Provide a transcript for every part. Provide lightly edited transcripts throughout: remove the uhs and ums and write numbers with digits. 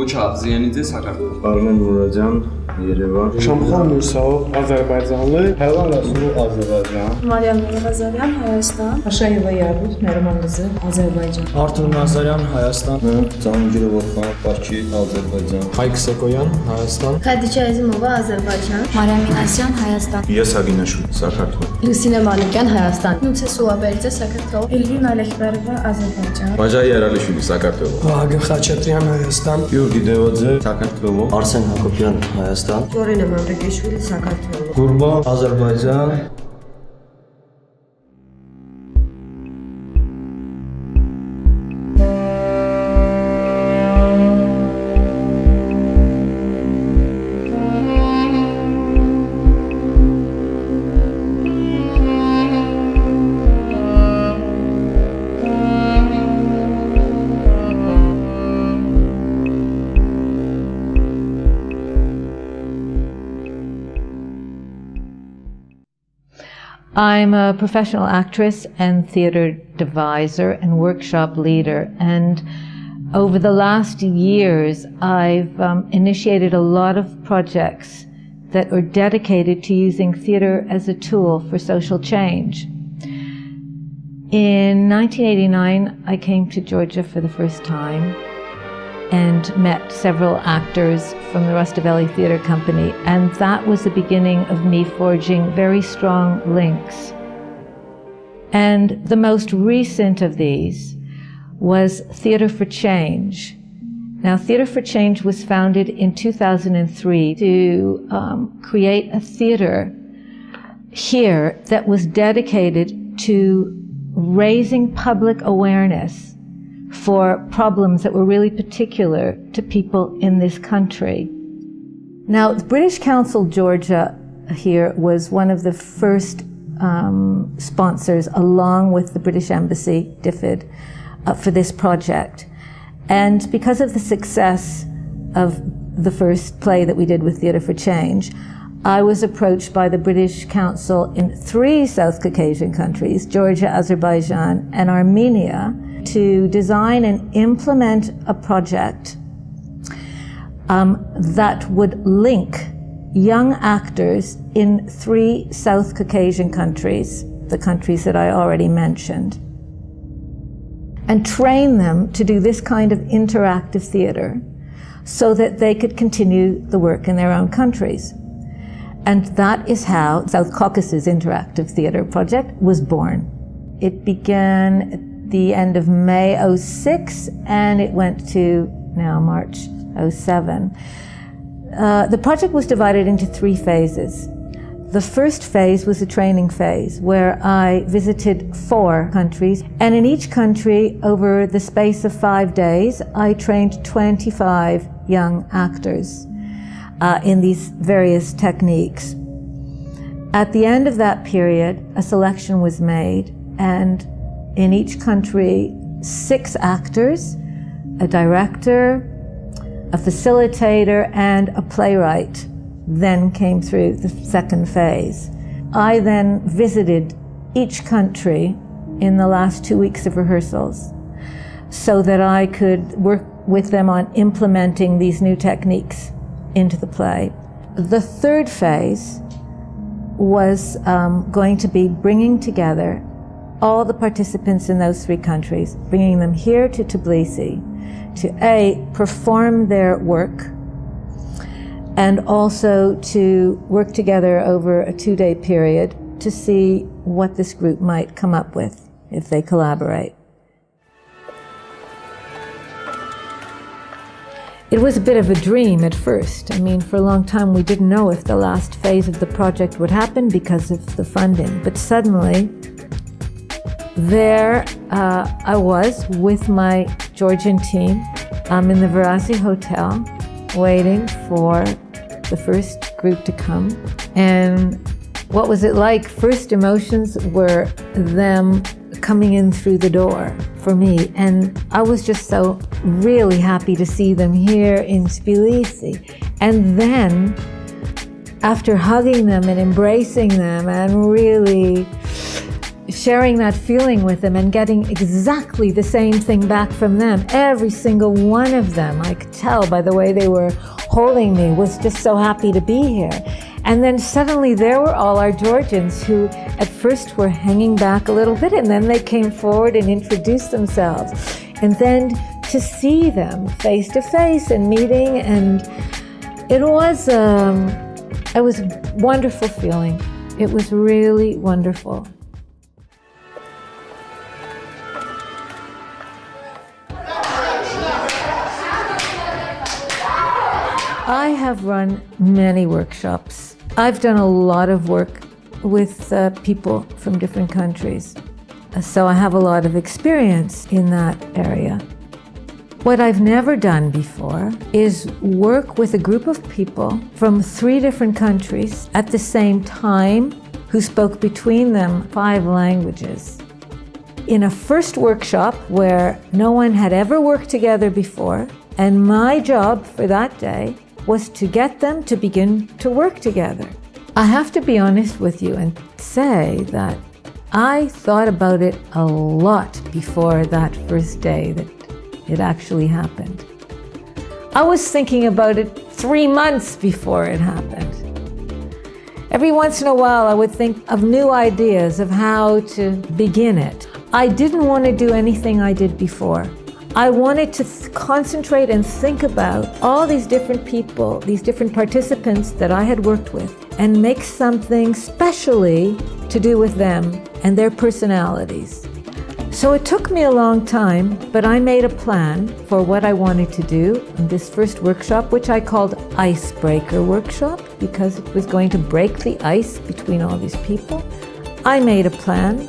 Rocha Avziyanidze Sakartvelo. Armen Murajan, Yerevan. Şamxan Musao, Azərbaycanlı. Helal olsun Azərbaycan. Maryam Nazaryan, Hayastan. Aşayeva Yavuz, Nərman qızı, Azərbaycan. Artur Nazaryan, Hayastan. Mən Cahangirov Orxan, Bakı, Azərbaycan. Hayk Sekoyan, Hayastan. Xədicə Əzimova, Azərbaycan. Maryam Minasyan, Hayastan. İya Saginaşvili, Sakartvelo. Lusinə Malikyan, Hayastan. Nutse Sulaberdə, Sakartvelo. Elvina Ələkbərova, Azərbaycan. Bajay Yaralishvili, Sakartvelo. Vagim Xaçatryan, Hayastan. Georgi Devadze, Sakartvelo. Arsen Hakopyan, Hayastan. Florina Məmrəqeşvili, Sakartvelo. Qurban, Azərbaycan. I'm a professional actress and theater deviser and workshop leader, and over the last years I've initiated a lot of projects that are dedicated to using theater as a tool for social change. In 1989 I came to Georgia for the first time and met several actors from the Rustavelli Theatre Company, and that was the beginning of me forging very strong links. And the most recent of these was Theatre for Change. Now, Theatre for Change was founded in 2003 to create a theatre here that was dedicated to raising public awareness for problems that were really particular to people in this country. Now, the British Council Georgia here was one of the first sponsors, along with the British Embassy, DFID, for this project. And because of the success of the first play that we did with Theatre for Change, I was approached by the British Council in 3 South Caucasian countries, Georgia, Azerbaijan, and Armenia, to design and implement a project that would link young actors in 3 South Caucasian countries, the countries that I already mentioned, and train them to do this kind of interactive theater so that they could continue the work in their own countries. And that is how South Caucasus Interactive Theater Project was born. It began at the end of May 06 and it went to now March 07. The project was divided into 3 phases. The first phase was a training phase where I visited 4 countries, and in each country over the space of 5 days I trained 25 young actors in these various techniques. At the end of that period a selection was made, and in each country 6 actors, a director, a facilitator, and a playwright then came through the second phase. I then visited each country in the last 2 weeks of rehearsals so that I could work with them on implementing these new techniques into the play. The third phase was going to be bringing together all the participants in those 3 countries, bringing them here to Tbilisi to perform their work, and also to work together over a 2-day period to see what this group might come up with if they collaborate. It was a bit of a dream at first. I mean, for a long time we didn't know if the last phase of the project would happen because of the funding, but suddenly there I was with my Georgian team in the Varasi Hotel waiting for the first group to come. And what was it like? First emotions were them coming in through the door for me, and I was just so really happy to see them here in Tbilisi. And then after hugging them and embracing them and really sharing that feeling with them and getting exactly the same thing back from them. Every single one of them, I could tell by the way they were holding me, was just so happy to be here. And then suddenly there were all our Georgians who at first were hanging back a little bit, and then they came forward and introduced themselves. And then to see them face to face and meeting, and it was a wonderful feeling. It was really wonderful. I have run many workshops. I've done a lot of work with people from different countries. So I have a lot of experience in that area. What I've never done before is work with a group of people from 3 different countries at the same time who spoke between them 5 languages. In a first workshop where no one had ever worked together before, and my job for that day was to get them to begin to work together. I have to be honest with you and say that I thought about it a lot before that first day that it actually happened. I was thinking about it 3 months before it happened. Every once in a while I would think of new ideas of how to begin it. I didn't want to do anything I did before. I wanted to concentrate and think about all these different people, these different participants that I had worked with, and make something specially to do with them and their personalities. So it took me a long time, but I made a plan for what I wanted to do in this first workshop, which I called Icebreaker Workshop, because it was going to break the ice between all these people. I made a plan.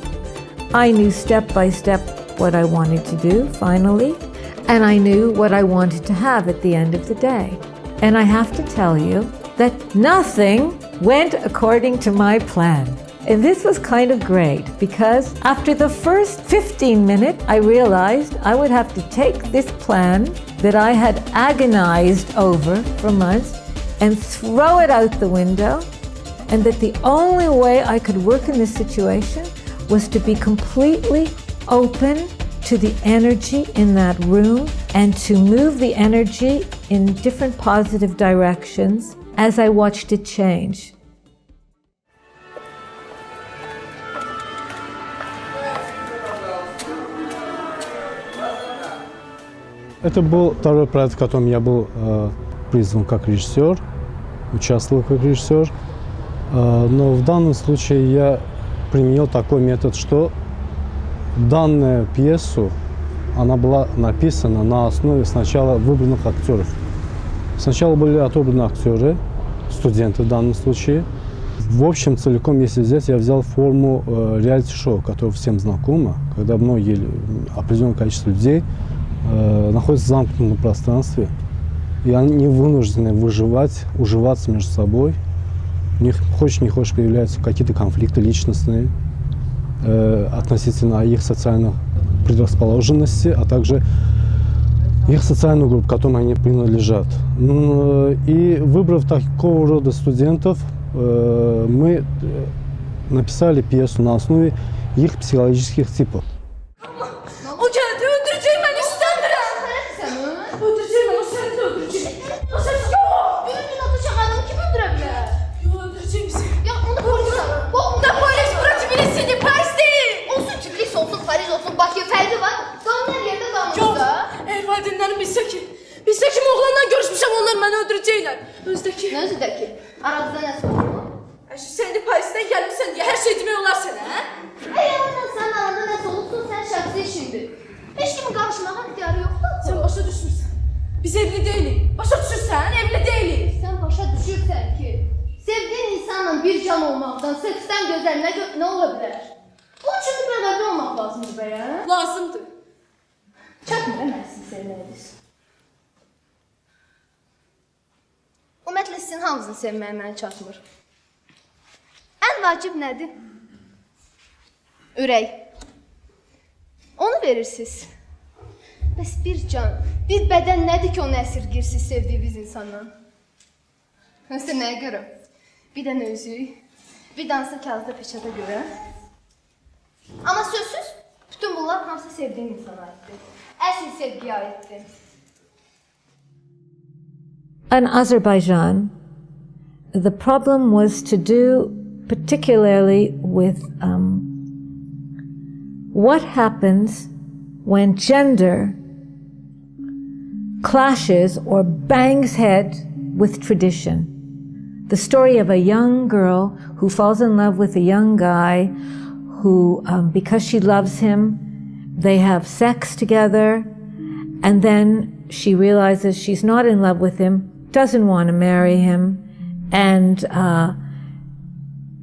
I knew step by step what I wanted to do, finally, and I knew what I wanted to have at the end of the day. And I have to tell you that nothing went according to my plan. And this was kind of great, because after the first 15 minutes, I realized I would have to take this plan that I had agonized over for months and throw it out the window, and that the only way I could work in this situation was to be completely open to the energy in that room and to move the energy in different positive directions as I watched it change. Это был второй проект, в котором я был призван как режиссер, участвовал как режиссер. Но в данном случае я применил такой метод, что данную пьесу, она была написана на основе сначала выбранных актеров. Сначала были отобраны актеры, студенты в данном случае. В общем, целиком, если взять, я взял форму реалити-шоу, которое всем знакомо, когда многие, определенное количество людей находятся в замкнутом пространстве, и они вынуждены выживать, уживаться между собой. У них, хочешь не хочешь, появляются какие-то конфликты личностные относительно их социальных предрасположенностей, а также их социальную группу, к которой они принадлежат. И выбрав такого рода студентов, мы написали пьесу на основе их психологических типов. O geldi, öldürecek ben istemiyorum. Sen öldürecek ben, o seni de öldürecek. O sen yok. Benim bir adı çağırdım, kim öldürebilir? Yok, öldürecek bizi. Ya onu polis alın. Bu da polis, burası birisiydi, Paris değil. Olsun Tbilisi olsun, Paris olsun, Bakü ferdi var. Damlar yerde damlar da. Ey valideynlerim bilse kim oğlanla görüşmüşəm, onlar beni öldürecekler. Özdeki. Ne özdeki? Aranızda ne sorun? Sen de Paris'ten gelmişsen diye her şey demək olar sənə, hə? Eğer sen arada ne olursun sen şahsi işindir. Hiç kimin karışmağa ihtiyarı yoktur. Sen başa düşmürsən. Biz evli deyilik. Başa düşürsən, evli deyilik. Sen başa düşürsen ki sevdiğin insanla bir can olmaktan, seksten güzel ne olabilir? Bunun için bir beraber olmak lazımdır be ya. Lazımdır. Çatmır hemen sizi sevmeliyiz. Ümumiyyətlə sizin hamınızın sevməyə mənə çatmır. Ən vacib nədir? Ürək. Onu verirsiniz. Bəs bir can, bir bədən nədir ki onu əsirgirsiniz sevdiyiniz insandan? Nəsə nəyə görə? Bir dənə özük, bir dansa kağızda peçata görə. Amma sözsüz, bütün bunlar hamısı sevdiyin insana aiddir. Əsl sevgiyə aiddir. In Azerbaijan, the problem was to do particularly with what happens when gender clashes or bangs head with tradition. The story of a young girl who falls in love with a young guy who, because she loves him, they have sex together, and then she realizes she's not in love with him, doesn't want to marry him, and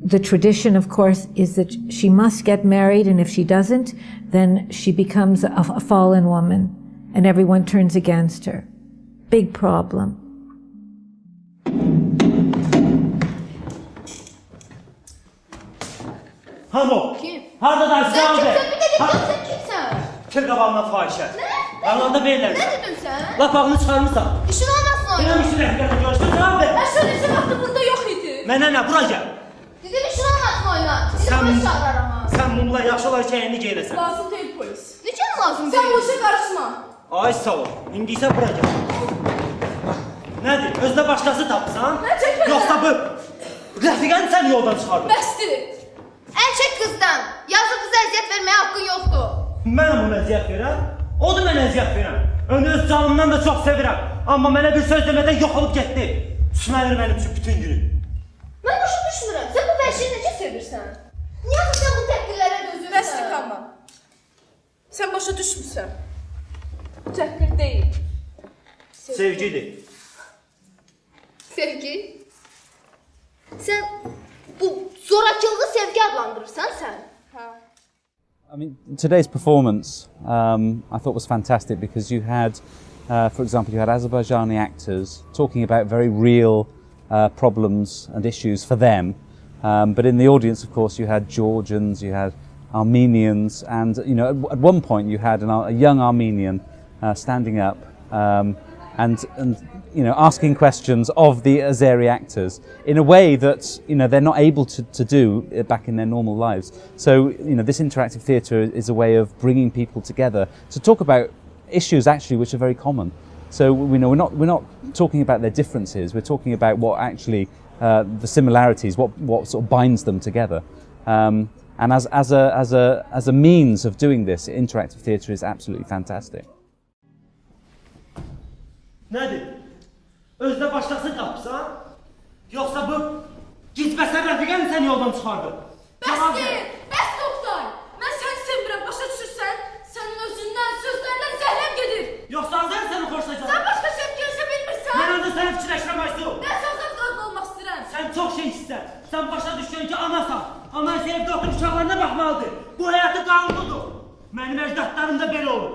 the tradition, of course, is that she must get married, and if she doesn't, then she becomes a fallen woman, and everyone turns against her. Big problem. Hamo! Kim? Harda da Sen abi? kimsən? Bir dedik, sen kimsən? Kır qabağına fahişə. Yanında verirlər. Ne dedin sen? Lap ağını çıxarmısan. İşin olmasın oyna. Benim işin rəhbərlə görüşdün, cavab ver. Ben şöyle işin vaxtı burada yok idi. Mənə nə, bura gəl. Dedim işin olmasın oyna. Seni Sen- polis çağırar ama. Sən mumla yaxşı olar kəyini geyləsən. Lazım değil polis. Niçin lazım Sen değil? bu işe karışma. Ay sağ ol. İndi isə bura gəl. Nədir? Özdə başqası tapsan? Nə çəkmə? Yoxsa bu rəfiqəni sən yoldan çıxardın. Bəsdir. El çek kızdan. Yazık kıza eziyet vermeye hakkın yoktu. Mən ona əziyyət verəm. O da mənə əziyyət verəm. Onu öz canımdan da çox sevirəm. Amma mənə bir söz demədən yox olub getdi. Süməyir mənim üçün bütün günü. Ben boşu düşünürüm. Sen bu beşiği necə sevirsən? Niye sen bu tepkilere dözürsən? Bəsdir kalma. Sen başa düşmüşsən. Bu təhqir değil. Sevgidir. Sevgi. Sen bu zorakılığı sevgi adlandırırsan sen. I mean, today's performance I thought was fantastic because you had, for example, you had Azerbaijani actors talking about very real problems and issues for them, but in the audience, of course, you had Georgians, you had Armenians, and you know, at one point you had a young Armenian standing up and you know, asking questions of the Azeri actors in a way that, you know, they're not able to do back in their normal lives. So, you know, this interactive theatre is a way of bringing people together to talk about issues actually which are very common. So, we know we're not talking about their differences. We're talking about what actually the similarities, what sort of binds them together. And as a means of doing this, interactive theatre is absolutely fantastic. Nədir? Özdə başqası tapsan, yoxsa bu gizbəsən rəfiqəni sən yoldan çıxardın? Bəsdir. Bəs Oktay. Mən səni sevirəm, başa düşürsən? Sənin özündən, sözlərindən zəhləm gedir. Yoxsa Azər səni xoşlayacaq? Sən başqa şey görüşə bilmirsən. Mən ancaq səni fikirləşirəm Aysu. Mən sözdən qadın olmaq istəyirəm. Sən çox şey istər. Sən başa düşürsən ki, anasan. Ana isə evdə oturub uşaqlarına baxmalıdır. Bu həyatı qanunudur. Mənim əcdadlarım da belə olur.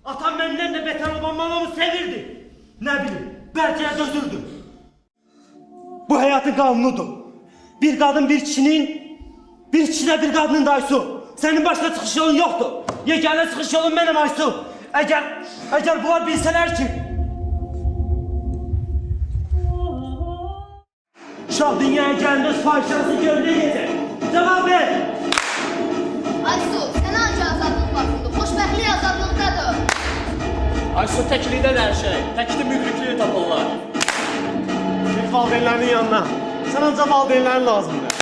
Atam məndən də betər olan mamamı sevirdi. Nə bilim, bəlkə dözürdü. Bu həyatın qanunudur. Bir qadın bir kişinin, bir kişidə bir qadının da Aysu. Sənin başqa çıxış yolun yoxdur. Yeganə çıxış yolun mənəm Aysu. Əgər bunlar bilsələr ki... Şah dünyaya gələndə öz fahişəsini görməyəcək. Cavab ver! Aysu, sen anca azadlık vaxtında. Xoşbəxtlik azadlıqdadır. Aysu təklikdə hər şey. Təkli müdrikliyini tapırlar. Bir valideynlərin yanına. Sən ancaq valideynlərin lazımdır.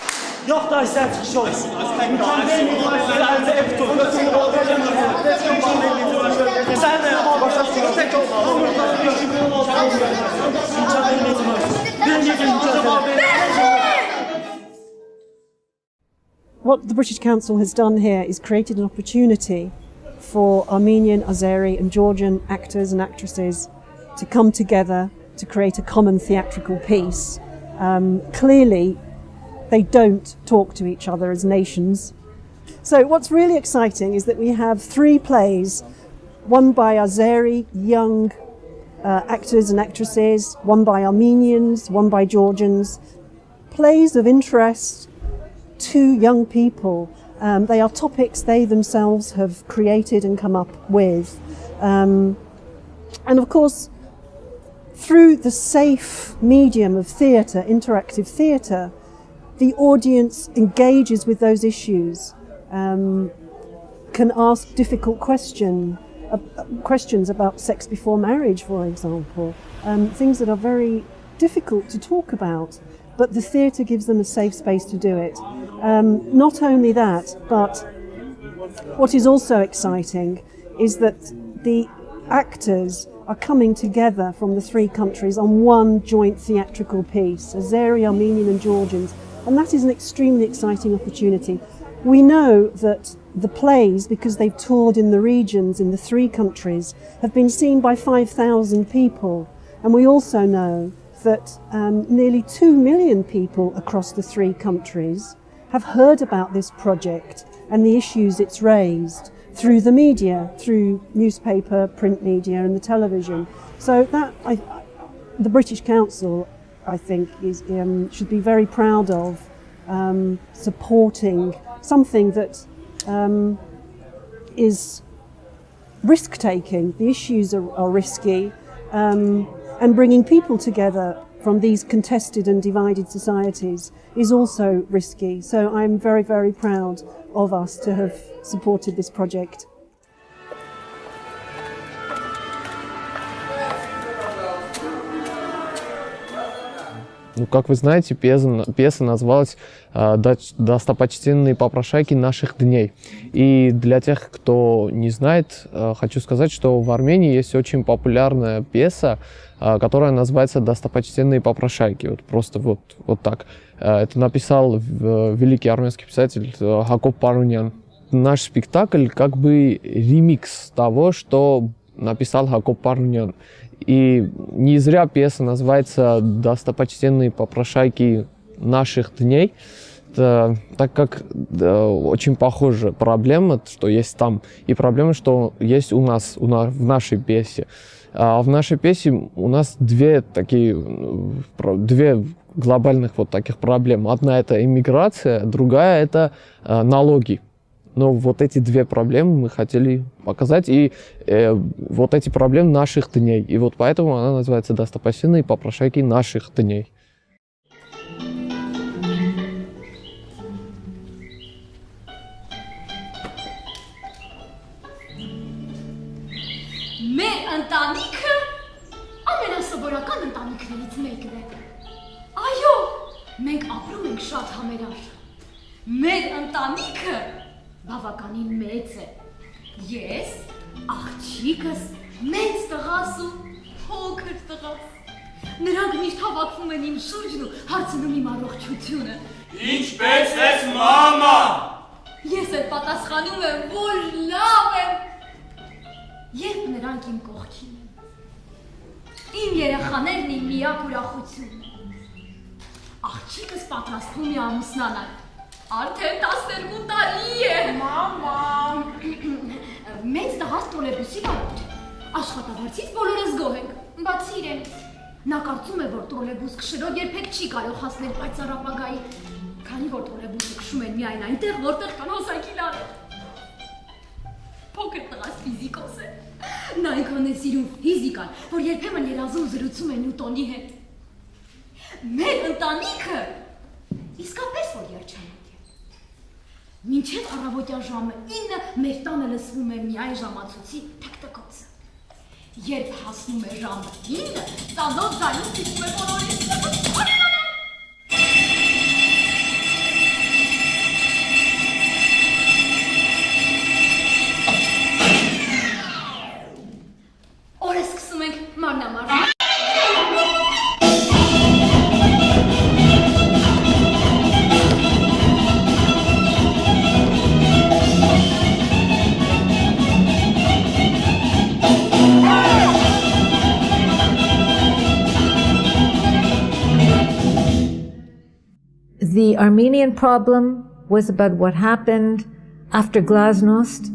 Yox da sən çıxış yolu. Səncə ev tutur. Sən də başa tək What the British Council has done here is created an opportunity for Armenian, Azeri and Georgian actors and actresses to come together to create a common theatrical piece. Clearly, they don't talk to each other as nations. So what's really exciting is that we have 3 plays, one by Azeri young actors and actresses, one by Armenians, one by Georgians, plays of interest to young people. They are topics they themselves have created and come up with. And of course, through the safe medium of theatre, interactive theatre, the audience engages with those issues can ask difficult questions about sex before marriage, for example, things that are very difficult to talk about, but the theatre gives them a safe space to do it. Not only that, but what is also exciting is that the actors are coming together from the three countries on one joint theatrical piece, Azeri, Armenian and Georgians, and that is an extremely exciting opportunity. We know that the plays, because they've toured in the regions in the three countries, have been seen by 5,000 people, and we also know that nearly 2 million people across the three countries have heard about this project and the issues it's raised through the media, through newspaper, print media and the television. So that the British Council, I think, should be very proud of supporting something that is risk-taking. The issues are risky, and bringing people together from these contested and divided societies is also risky. So I'm very, very proud of us to have supported this project. Ну, как вы знаете, пьеса называлась «Достопочтенные попрошайки наших дней». И для тех, кто не знает, хочу сказать, что в Армении есть очень популярная пьеса, которая называется «Достопочтенные попрошайки». Вот просто вот так. Это написал великий армянский писатель Хакоб Парунян. Наш спектакль как бы ремикс того, что написал Хакоб Парунян. И не зря пьеса называется «Достопочтенные попрошайки наших дней», так как очень похожа проблема, что есть там, и проблема, что есть у нас, в нашей пьесе. А в нашей пьесе у нас две глобальных вот таких проблем. Одна — это иммиграция, другая — это налоги. Но вот эти две проблемы мы хотели показать, и вот эти проблемы наших дней. И вот поэтому она называется «Достопочтенные попрошайки наших дней». Մեր ընտանիքը ամենասովորական ընտանիքներից մեկն է։ Այո, մենք ապրում ենք շատ համերար։ Մեր ընտանիքը բավականին մեծ է։ Ես, աղջիկս, մեծ տղաս ու փոքր տղաս։ Նրանք միշտ հավաքվում են իմ շուրջն ու հարցնում իմ առողջությունը։ Ինչպես ես, մամա։ Ես էլ պատասխանում եմ, որ լավ եմ։ Երբ նրանք իմ կողքին են։ Իմ երեխաներն իմ միակ ուրախությունն են։ Աղջիկս պատրաստվում է ամուսնանալ։ Արդեն 12 տարի է։ Մամա։ Մեծ տղաս տրոլեյբուսի վարորդ է։ Աշխատավարձից բոլորս գոհ ենք, բացի իրենից։ Նա կարծում է, որ տրոլեյբուս քշելով երբեք չի կարող հասնել պայծառ ապագայի, քանի որ տրոլեյբուսը քշում են միայն այնտեղ, որտեղ կան հոսանքիլարեր։ Փոքր տղաս ֆիզիկոս է։ Նա այնքան է սիրում ֆիզիկան, որ երբեմն երազում զրուցում է Նյուտոնի հետ։ Մեր ընտանիքը իսկապես որ երջանիկ է։ Մինչև առավոտյան ժամը 9 մեր տանը լսվում է միայն ժամացույցի թկթկոցը։ Երբ հասնում է ժամը 9, ծանոթ ձայնով ստիպում է բոլորին ստեղծել։ Օրը սկսում ենք մարմնամարմին։ The Armenian problem was about what happened after Glasnost,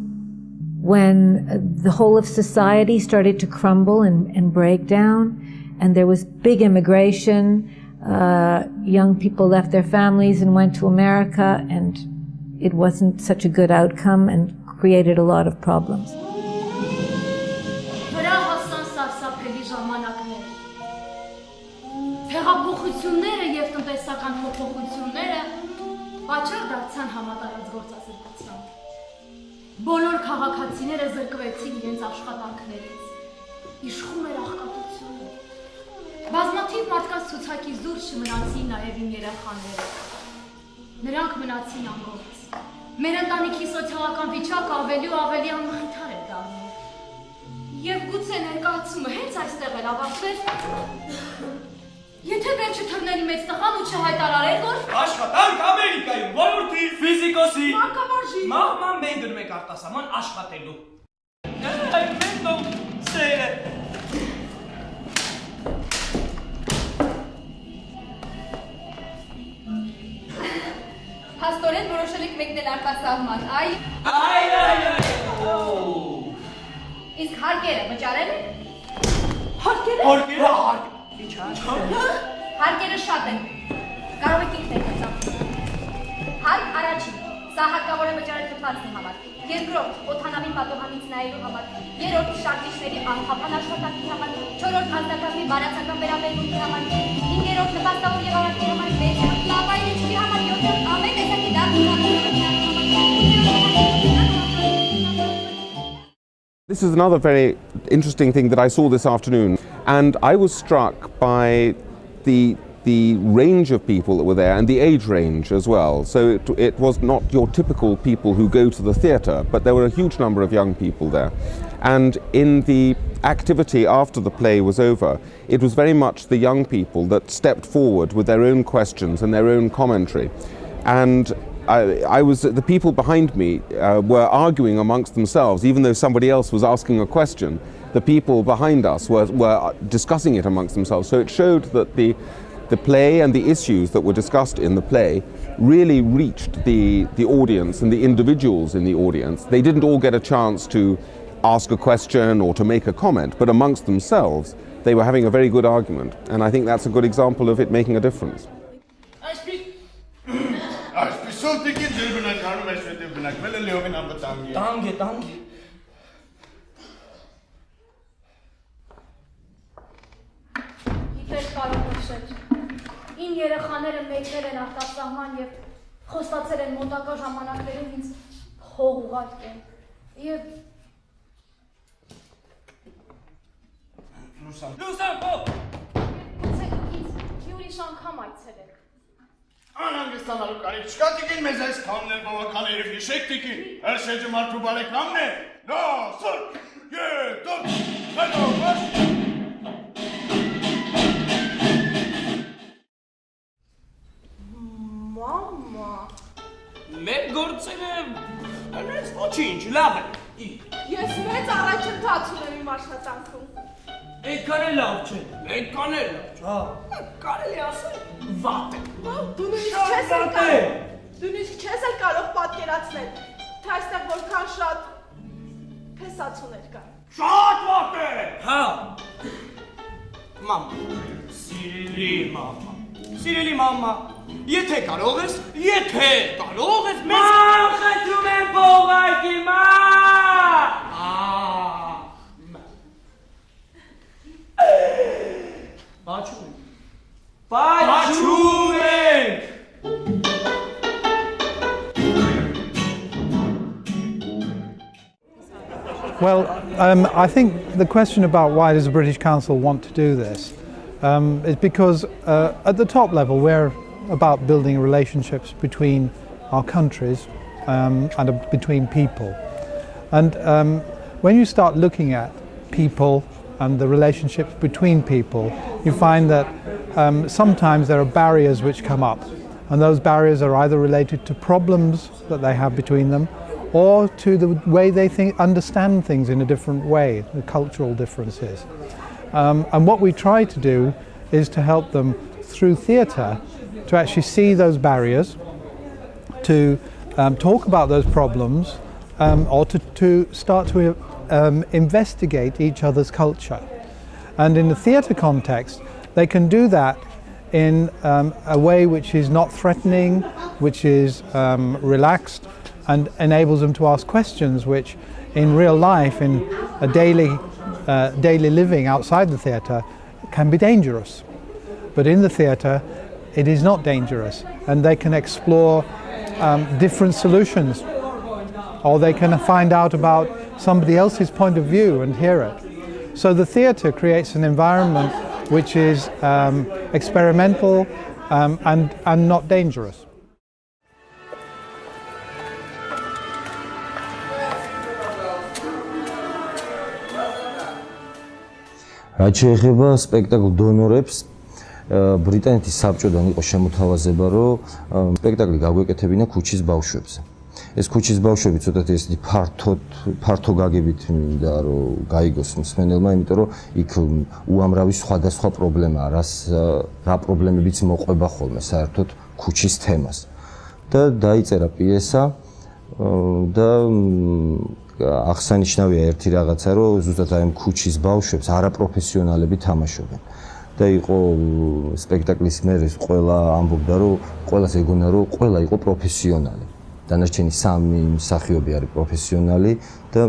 when the whole of society started to crumble and break down, and there was big immigration. Young people left their families and went to America, and it wasn't such a good outcome and created a lot of problems. Հեղափոխությունները եւ տնտեսական փոփոխությունները Պատճառ դարձան համատարած գործազրկության։ Բոլոր քաղաքացիները զրկվեցին իրենց աշխատանքներից։ Իշխում էր աղքատությունը։ Բազմաթիվ մարդկանց ցուցակից դուրս չմնացին նաև իմ երեխաները։ Նրանք մնացին անգործ։ Մեր ընտանիքի սոցիալական վիճակը ավելի ու ավելի անմխիթար էր դառնում։ Եվ գուցե ներկայացումը հենց այստեղ էր ավարտվել, եթե վերջը թռների մեծ տղան ու չհայտարարեր, որ Աշխատանք Ամերիկայում, ոլորտի, ֆիզիկոսի, մանկաբաժի, մահման մենք գնում ենք արտասահման աշխատելու։ Այ մենտո սերը։ Փաստորեն որոշել եք մեկնել արտասահման, այ։ Իսկ հարկերը վճարել եք։ Հարկերը։ Հարկերը շատ են։ Կարող եք ինքն եք ծախսել։ Հարկ առաջին, սա հարկավոր է վճարել թթվածնի համար։ Երկրորդ, օդանավին պատոհանից նայելու համար։ Երրորդ, շարքիչների անխափան աշխատանքի համար։ Չորրորդ, անձնակազմի բարացական վերաբերմունքի համար։ Հինգերորդ, նպաստավոր եւ ավարտների համար։ Վեցերորդ, լավայնիչքի համար։ Յոթերորդ, ամեն տեսակի This is another very interesting thing that I saw this afternoon, and I was struck by the range of people that were there and the age range as well. So it was not your typical people who go to the theatre, but there were a huge number of young people there. And in the activity after the play was over, it was very much the young people that stepped forward with their own questions and their own commentary. And the people behind me were arguing amongst themselves, even though somebody else was asking a question. The people behind us were discussing it amongst themselves. So it showed that the play and the issues that were discussed in the play really reached the audience and the individuals in the audience. They didn't all get a chance to ask a question or to make a comment, but amongst themselves they were having a very good argument. And I think that's a good example of it making a difference. Իմ երեխաները մեկնել են արտասահման և խոստացել են մոտակա ժամանակներում ինձ հող ուղարկեն։ Եվ Լուսամպո! գուցե դուք ինձ մի ուրիշ անգամ այցելեք։ Անհանգստանալու կարիք չկա տիկին, մեզ այս քամներ բավական երև հիշեք տիկին, հրշեջը մարդու բարեկամն է, նո, սր, ետոք, հետո, վաշ։ Մամա։ Մեր գործերը հենց ոչինչ, լավ է։ Ես մեծ առաջընթաց ունեմ իմ աշխատանքում։ Այդքան էլ լավ չէ, այդքան էլ լավ չէ։ Կարելի ասել վատ է։ Դու նույնիսկ չես էլ կարող պատկերացնել, թե այստեղ որքան շատ փեսացուներ կան։ Շատ վատ է։ Հա։ Մամա, սիրելի մամա, եթե կարող ես մեզ խնդրում եմ փողարկի Պաչում ենք։ Well, I think the question about why does the British Council want to do this is because at the top level we're about building relationships between our countries and between people. And when you start looking at people and the relationships between people, you find that sometimes there are barriers which come up, and those barriers are either related to problems that they have between them or to the way they understand things in a different way, the cultural differences. And what we try to do is to help them through theatre to actually see those barriers, to talk about those problems, or to start to investigate each other's culture. And in the theatre context, they can do that in a way which is not threatening, which is relaxed, and enables them to ask questions which in real life, in a daily living outside the theatre, can be dangerous. But in the theatre, it is not dangerous, and they can explore different solutions, or they can find out about somebody else's point of view and hear it. So the theatre creates an environment which is experimental and not dangerous. რაც შეეხება სპექტაკლ დონორებს, ბრიტანეთის საბჭოდან იყო შემოთავაზება, რომ სპექტაკლი გაგვეკეთებინა ქუჩის ბავშვებზე. ეს ქუჩის ბავშვები ცოტათი ესეთი ფართო გაგებით მინდა რომ გაიგოს მსმენელმა, იმიტომ რომ იქ უამრავი სხვადასხვა პრობლემაა, რა პრობლემებიც მოყვება ხოლმე საერთოდ ქუჩის თემას. და დაიწერა პიესა და აღსანიშნავია ერთი რაღაცა, რომ ზუსტად აი ქუჩის ბავშვებს არაპროფესიონალები თამაშობენ. და იყო სპექტაკლის მერე ყველა ამბობდა, რომ ყველას ეგონა, რომ ყველა იყო პროფესიონალი. დანარჩენი სამი მსახიობი არის პროფესიონალი და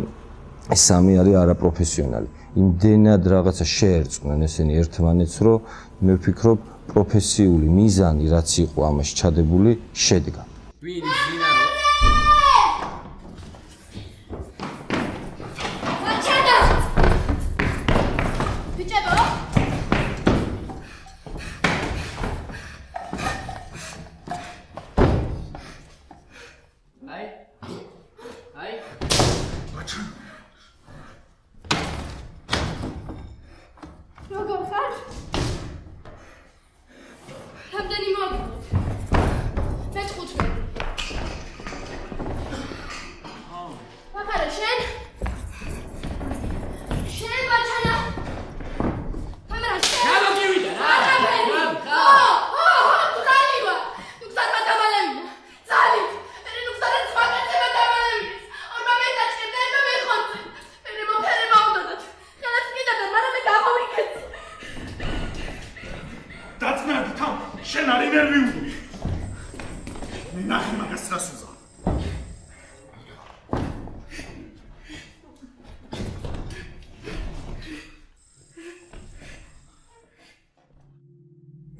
სამი არის არაპროფესიონალი. იმდენად რაღაცა შეერწყნენ ესენი ერთმანეთს, რომ მე ვფიქრობ პროფესიული მიზანი რაც იყო ამაში ჩადებული შედგა.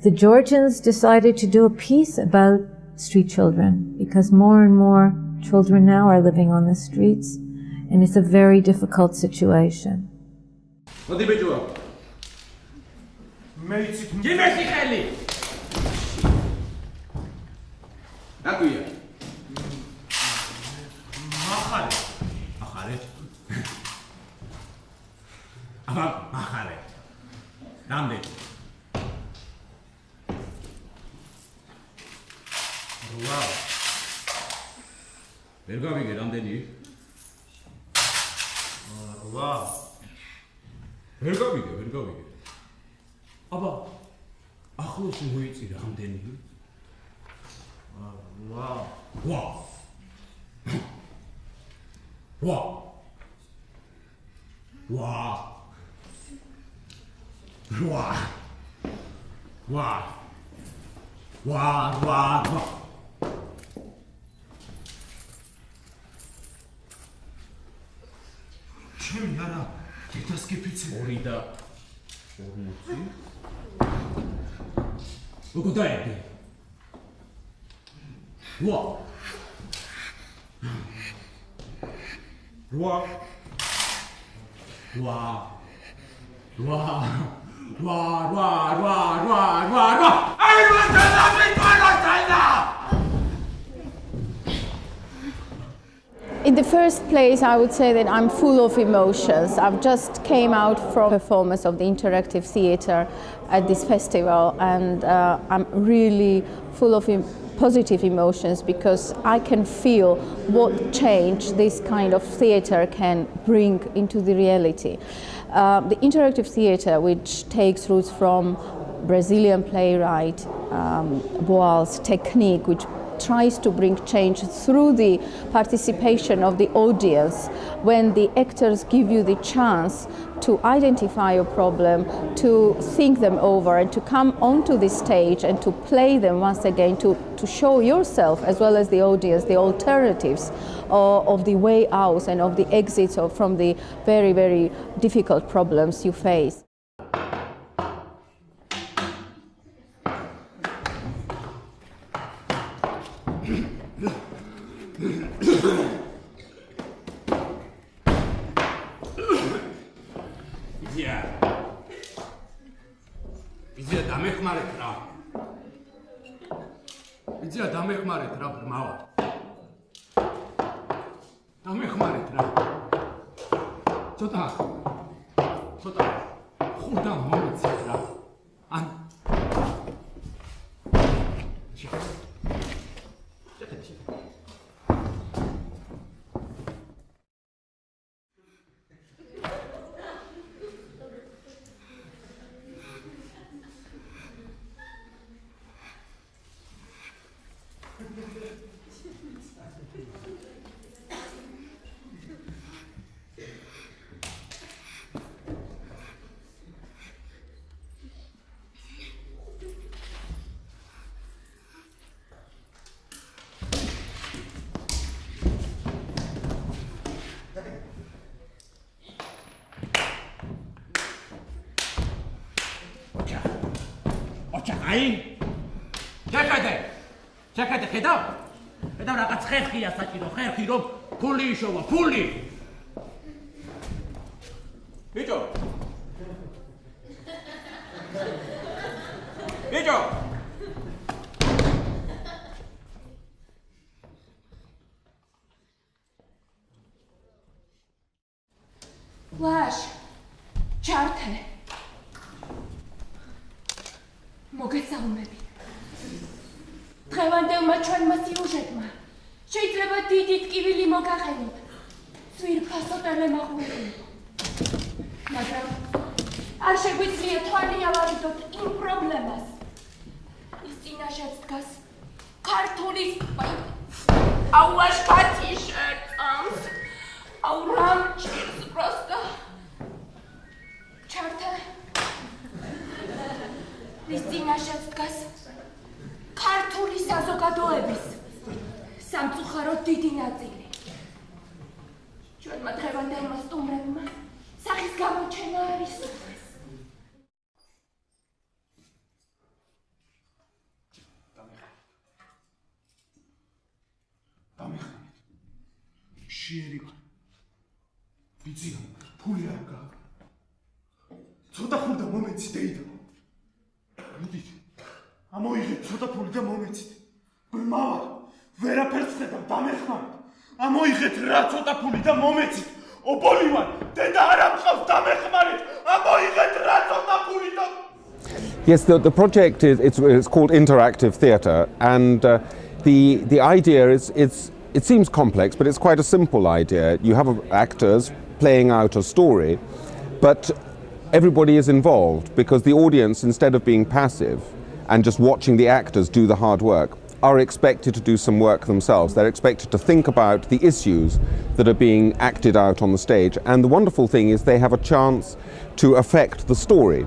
The Georgians decided to do a piece about street children because more and more children now are living on the streets, and it's a very difficult situation. Wow. ვერ გავიგე რამდენი? Wow. ვერ გავიგე. აბა, ახლოს მოიწირა რამდენი? Wow. Wow. Wow. Wow. Wow. Wow. Wow. Wow. ჩემი არა, დედას გიფიცე. 2 და 40. როგორ დაიდგე? ვა. ვა. ვა. ვა. ვა, ვა. აი მანდალა მიტყვანოსაინა! In the first place, I would say that I'm full of emotions. I've just came out from a performance of the interactive theatre at this festival, and I'm really full of positive emotions because I can feel what change this kind of theatre can bring into the reality. The interactive theatre, which takes roots from Brazilian playwright Boal's technique, which tries to bring change through the participation of the audience when the actors give you the chance to identify a problem, to think them over, and to come onto the stage and to play them once again, to show yourself as well as the audience the alternatives of the way out and of the exits from the very, very difficult problems you face. Იცია დამეხმარეთ რა. იცია დამეხმარეთ რა ბრმავა. დამეხმარეთ რა. ცოტა ხუდა მომიცეთ რა. ან აი ჩაკეთე ხედავ რაღაც ხერხია საჭირო ხერხი რომ ფული იშოვა ფული ბიჭო ლაშ ჩართე მოგესალმები დღევანდელმა ჩვენმა სიუჟეტმა შეიძლება დიდი ტკივილი მოგახენოთ ძვირფასო ტელემაყურებელი მაგრამ არ შეგვიძლია თვალი ავარიდოთ იმ პრობლემას ის წინაშეც დგას ქართული აუაშ bretish აუ რამ ჭირს პროსტა ჩართე ის წინაშეც დგას ქართული საზოგადოების სამწუხაროდ დიდი ნაწილი. ჩვენმა დღევანდელმა სტუმრებმა სახის გამოჩენა არ ისურვეს. დამეხმარეთ. შიერი ბიძია ფული არ გაქვს. ცოტა ხუნდა მომეცი დეიდა. მიდით. ამოიღეთ ცოტა ფული და მომეცით. ბრმავა, ვერაფერს ხედავ, დამეხმარეთ. ამოიღეთ რა ცოტა ფული და მომეცით. ობოლივარ, დედა არ ამყავს, დამეხმარეთ. ამოიღეთ რა ცოტა ფული და Yes, the project it's called interactive theatre, and the idea it seems complex, but it's quite a simple idea. You have actors playing out a story, but everybody is involved because the audience, instead of being passive and just watching the actors do the hard work, are expected to do some work themselves. They're expected to think about the issues that are being acted out on the stage, and the wonderful thing is they have a chance to affect the story.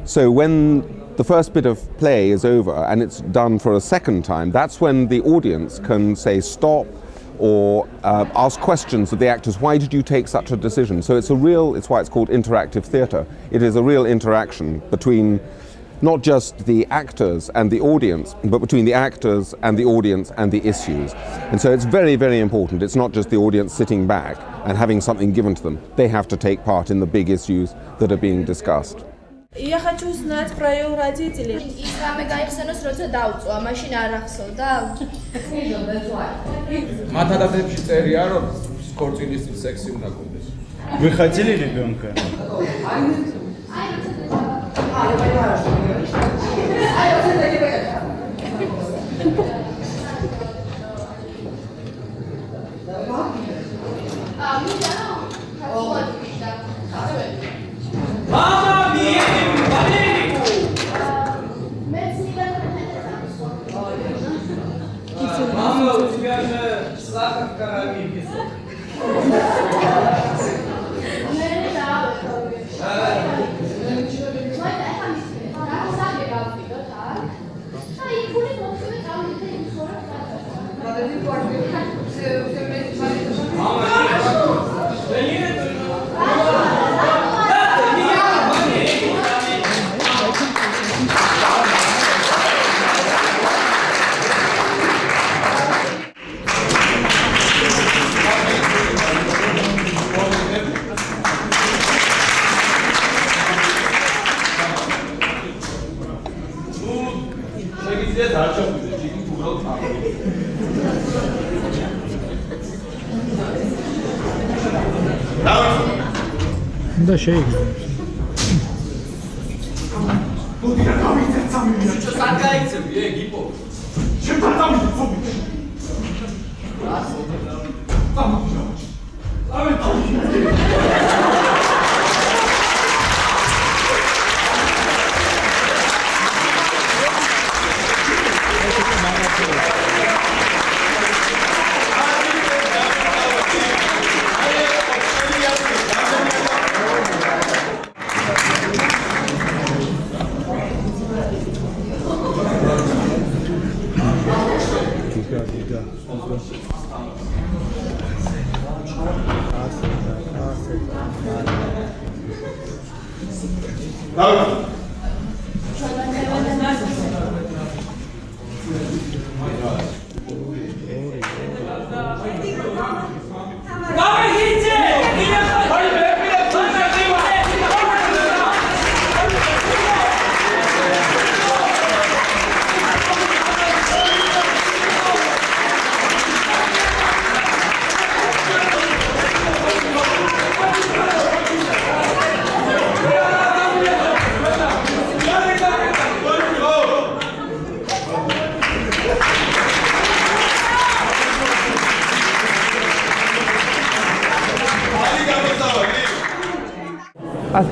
So when the first bit of play is over and it's done for a second time, that's when the audience can say stop or ask questions of the actors. Why did you take such a decision? So it's why it's called interactive theatre. It is a real interaction between not just the actors and the audience, but between the actors and the audience and the issues. And so it's very, very important. It's not just the audience sitting back and having something given to them. They have to take part in the big issues that are being discussed. Я хочу знать про ее родителей. ის რამე გაიხსენოს, როცა დაუწვა, მაშინ არ ახსოვდა? მათ ადაპტებში წერია, რომ სკორწილის წინ სექსი უნდა გქონდეს. Вы хотели ребенка? Мама, мы едем в Америку! Мама, у тебя же сахар в крови. Da şey güzel. Čo zakajce, je gipo.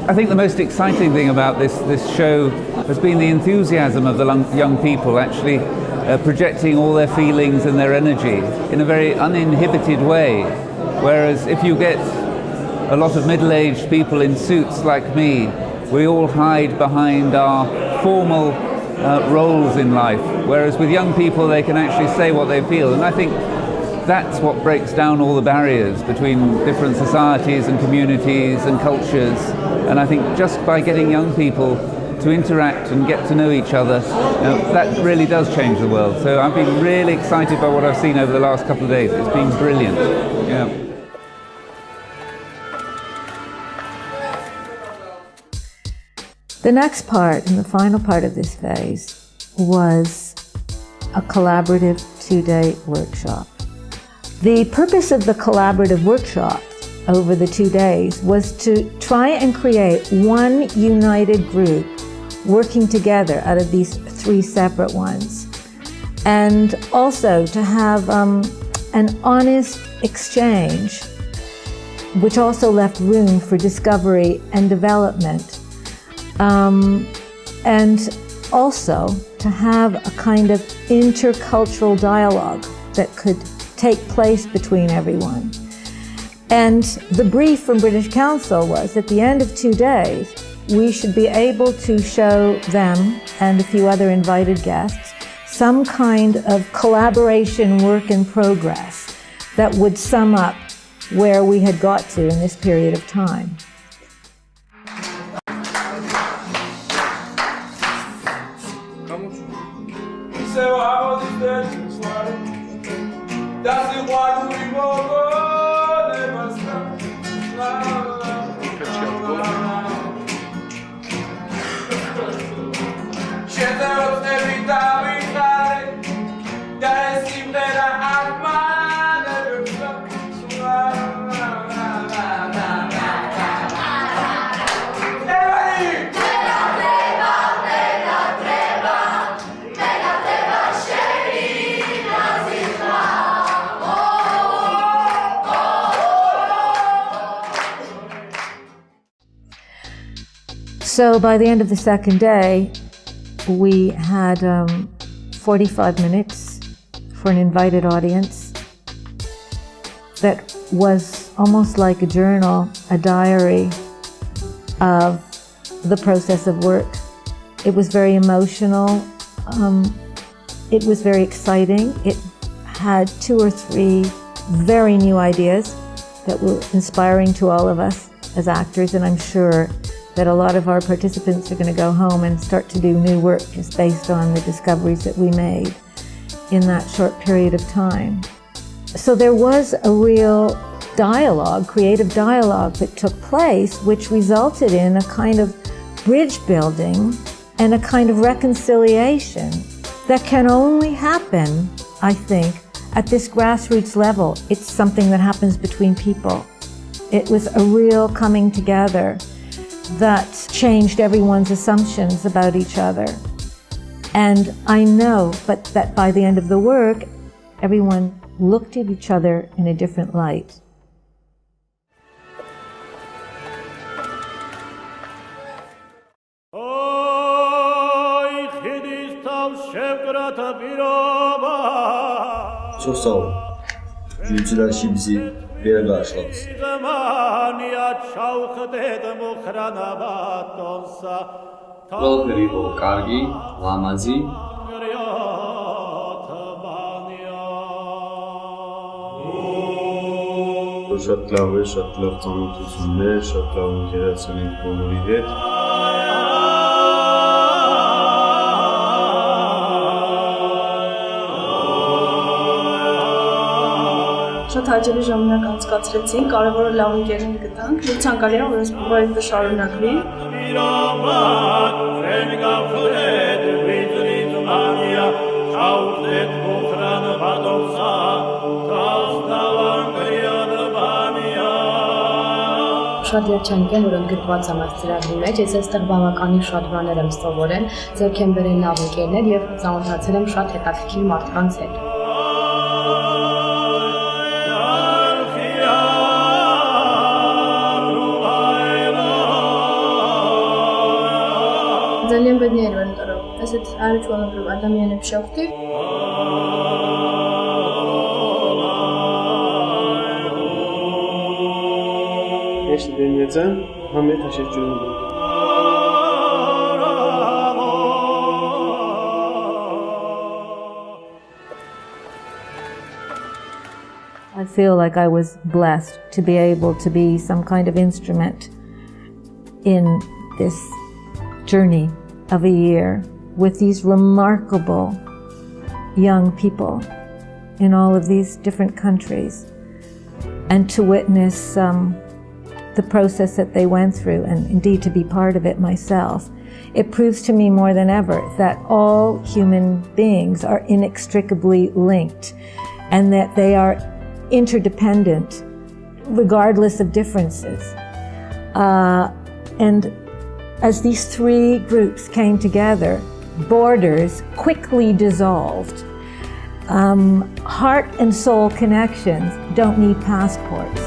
I think the most exciting thing about this show has been the enthusiasm of the young people actually projecting all their feelings and their energy in a very uninhibited way. Whereas if you get a lot of middle-aged people in suits like me, we all hide behind our formal roles in life. Whereas with young people, they can actually say what they feel. And I think that's what breaks down all the barriers between different societies and communities and cultures. And I think just by getting young people to interact and get to know each other, that really does change the world. So I've been really excited by what I've seen over the last couple of days. It's been brilliant. Yeah. The next part and the final part of this phase was a collaborative 2-day workshop. The purpose of the collaborative workshop over the 2 days was to try and create one united group working together out of these 3 separate ones, and also to have an honest exchange, which also left room for discovery and development, and also to have a kind of intercultural dialogue that could take place between everyone. And the brief from British Council was, at the end of 2 days, we should be able to show them and a few other invited guests some kind of collaboration work in progress that would sum up where we had got to in this period of time. So by the end of the second day, we had 45 minutes for an invited audience that was almost like a journal, a diary of the process of work. It was very emotional. It was very exciting. It had 2 or 3 very new ideas that were inspiring to all of us as actors, and I'm sure that a lot of our participants are going to go home and start to do new work just based on the discoveries that we made in that short period of time. So there was a real dialogue, creative dialogue that took place, which resulted in a kind of bridge building and a kind of reconciliation that can only happen, I think, at this grassroots level. It's something that happens between people. It was a real coming together that changed everyone's assumptions about each other. And I know, but that by the end of the work, everyone looked at each other in a different light. Çox Gülçülər ki bizi belə qarşıladı. ყველაფერი იყო კარგი, ლამაზი. Շատ լավ է, շատ լավ ծանոթություններ, շատ լավ ինտերակցիա ենք բոլորի հետ։ Շատ հաճելի ժամանակ անցկացրեցինք, կարևորը լավ ընկերներ գտանք, ու ցանկալի է, որ այս պրոյեկտը շարունակվի։ Շատ երջանիկ եմ, որ ընդգրկված եմ այս ծրագրի մեջ, ես այստեղ բավականին շատ բաներ եմ սովորել, ձեռք եմ բերել լավ ընկերներ և ծանոթացել եմ շատ հետաքրքիր մարդկանց հետ։ Ძალიან ბედნიერი ვარ, იმიტომ რომ ესეთ არაჩვეულებრივ ადამიანებს შევხვდი. Конечно, бедница, а мы это сейчас чувствуем. I feel like I was blessed to be able to be some kind of instrument in this journey of a year with these remarkable young people in all of these different countries, and to witness the process that they went through, and indeed to be part of it myself. It proves to me more than ever that all human beings are inextricably linked and that they are interdependent regardless of differences. And as these three groups came together, borders quickly dissolved. Heart and soul connections don't need passports.